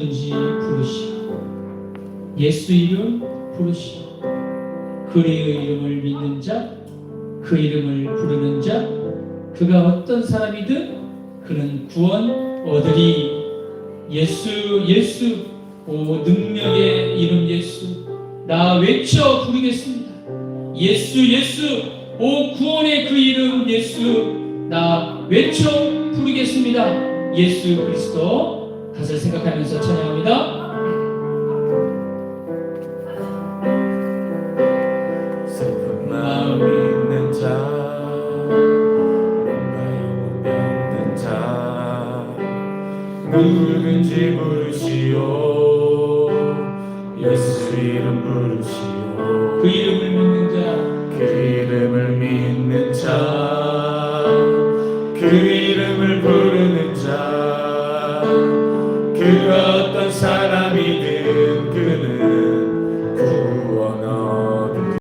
든지 부르시오. 예수 이름 부르시오. 그의 이름을 믿는 자, 그 이름을 부르는 자, 그가 어떤 사람이든 그는 구원 얻으리. 예수, 예수, 오 능력의 이름 예수, 나 외쳐 부르겠습니다. 예수, 예수, 오 구원의 그 이름 예수, 나 외쳐 부르겠습니다. 예수 그리스도. 가사를 생각하면서 찬양합니다. 슬픈 마음 있는 자, 뭔가 병든 자, 누구든지 부르시오. 예수 이름 부르시오. 그 이름을 믿는 자, 그 이름을 믿는 자, 그 이름을 부르는 자, 그가 어떤 사람